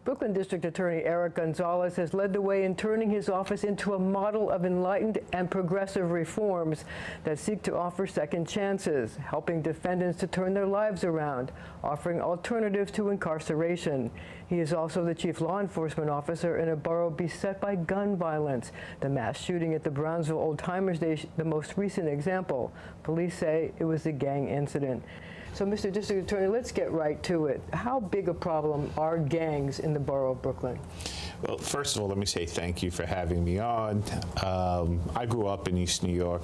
Brooklyn District Attorney Eric Gonzalez has led the way in turning his office into a model of enlightened and progressive reforms that seek to offer second chances, helping defendants to turn their lives around, offering alternatives to incarceration. He is also the chief law enforcement officer in a borough beset by gun violence. The mass shooting at the Brownsville Old Timers Day, the most recent example. Police say it was a gang incident. So, Mr. District Attorney, let's get right to it. How big a problem are gangs in the borough of Brooklyn? Well, first of all, let me say thank you for having me on. I grew up in East New York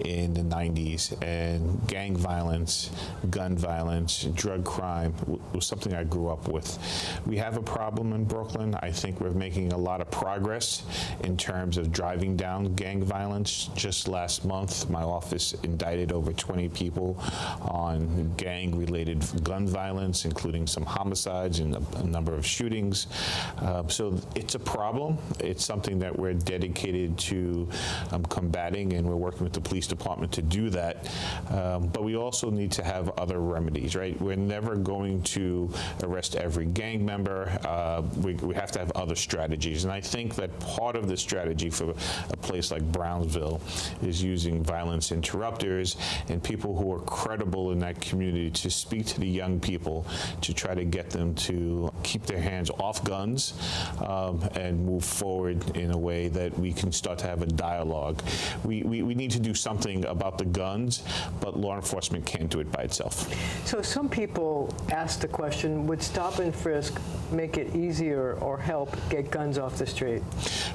in the 90s, and gang violence, gun violence, drug crime was something I grew up with. We have a problem in Brooklyn. I think we're making a lot of progress in terms of driving down gang violence. Just last month, my office indicted over 20 people on gang-related gun violence, including some homicides and a number of shootings. So it's a problem. It's something that we're dedicated to combating, and we're working with the police department to do that. But we also need to have other remedies, right? We're never going to arrest every gang member. We have to have other strategies. And I think that part of the strategy for a place like Brownsville is using violence interrupters and people who are credible in that community to speak to the young people to try to get them to keep their hands off guns and move forward in a way that we can start to have a dialogue. We need to do something about the guns, but law enforcement can't do it by itself. So some people ask the question, would stop and frisk make it easier or help get guns off the street?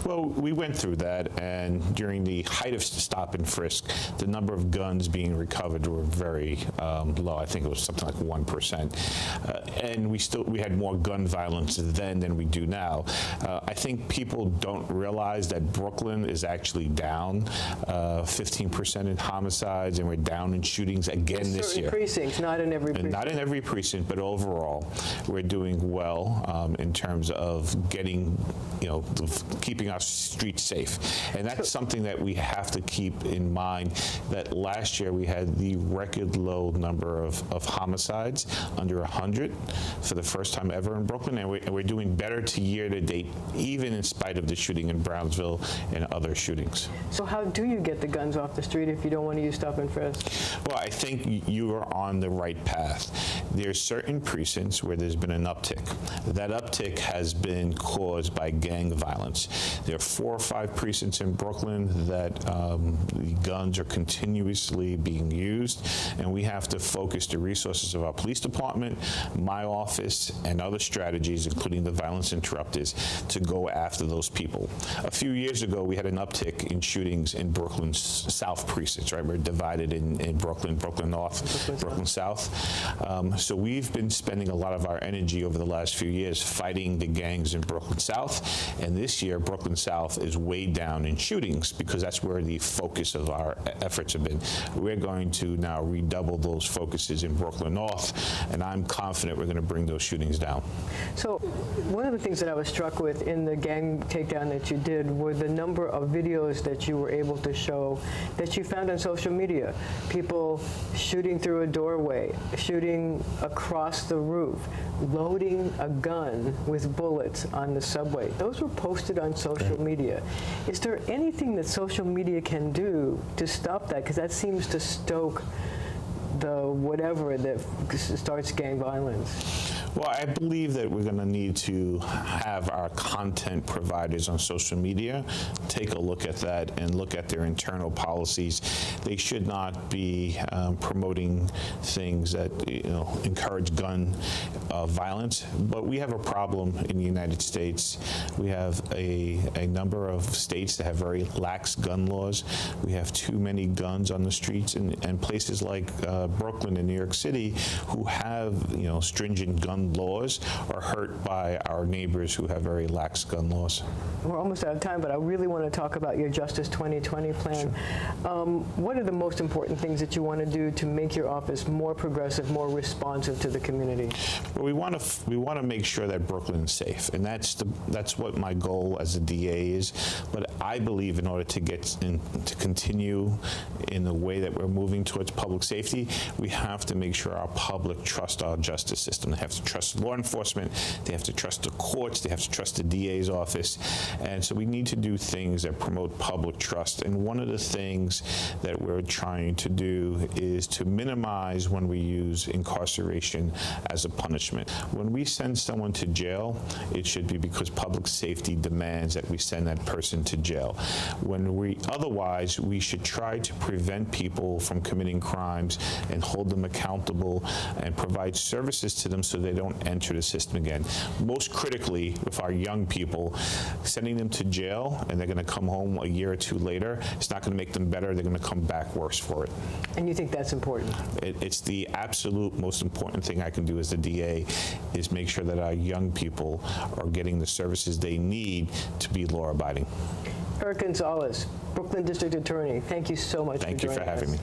Well, we went through that, and during the height of stop and frisk, the number of guns being recovered were very low. I think it was something like 1%. And we had more gun violence then than we do now. I think people don't realize that Brooklyn is actually down 15% in homicides, and we're down in shootings again this year. Certain precincts, not in every precinct. Not in every precinct, but overall, we're doing well in terms of getting, keeping our streets safe. And that's something that we have to keep in mind, that last year we had the record low number of homicides, under 100 for the first time ever in Brooklyn, and we're doing better to year to date, even in spite of the shooting in Brownsville and other shootings. So how do you get the guns off the street if you don't want to use stop and frisk? Well, I think you are on the right path. There's certain precincts where there's been an uptick. That uptick has been caused by gang violence. There are 4 or 5 precincts in Brooklyn that the guns are continuously being used, and we have to focus the resources of our police department, my office, and other strategies, including the violence interrupters, to go after those people. A few years ago, we had an uptick in shootings in Brooklyn's South precincts, right? We're divided in Brooklyn, Brooklyn North, Brooklyn South. So we've been spending a lot of our energy over the last few years fighting the gangs in Brooklyn South, and this year, Brooklyn South is way down in shootings because that's where the focus of our efforts have been. We're going to now redouble those focuses in Brooklyn North, and I'm confident we're going to bring those shootings down. So one of the things that I was struck with in the gang takedown that you did were the number of videos that you were able to show that you found on social media. People shooting through a doorway, shooting across the roof, loading a gun with bullets on the subway. Those were posted on social media. Is there anything that social media can do to stop that? Because that seems to stoke the whatever that starts gang violence. Well, I believe that we're going to need to have our content providers on social media take a look at that and look at their internal policies. They should not be promoting things that encourage gun violence. But we have a problem in the United States. We have a number of states that have very lax gun laws. We have too many guns on the streets, and places like Brooklyn and New York City, who have stringent gun laws, are hurt by our neighbors who have very lax gun laws. We're almost out of time, but I really want to talk about your Justice 2020 plan. Sure. What are the most important things that you want to do to make your office more progressive, more responsive to the community? Well, we want to make sure that Brooklyn's safe, and that's what my goal as a DA is. But I believe in order to continue in the way that we're moving towards public safety, we have to make sure our public trust our justice system. They have to trust law enforcement. They have to trust the courts. They have to trust the DA's office. And so we need to do things that promote public trust. And one of the things that we're trying to do is to minimize when we use incarceration as a punishment. When we send someone to jail, it should be because public safety demands that we send that person to jail. Otherwise, we should try to prevent people from committing crimes and hold them accountable and provide services to them so they don't enter the system again. Most critically, with our young people, sending them to jail and they're going to come home a year or two later, it's not going to make them better. They're going to come back worse for it. And you think that's important? It's the absolute most important thing I can do as the DA is make sure that our young people are getting the services they need to be law-abiding. Eric Gonzalez, Brooklyn District Attorney, thank you so much for joining us. Thank you for having me.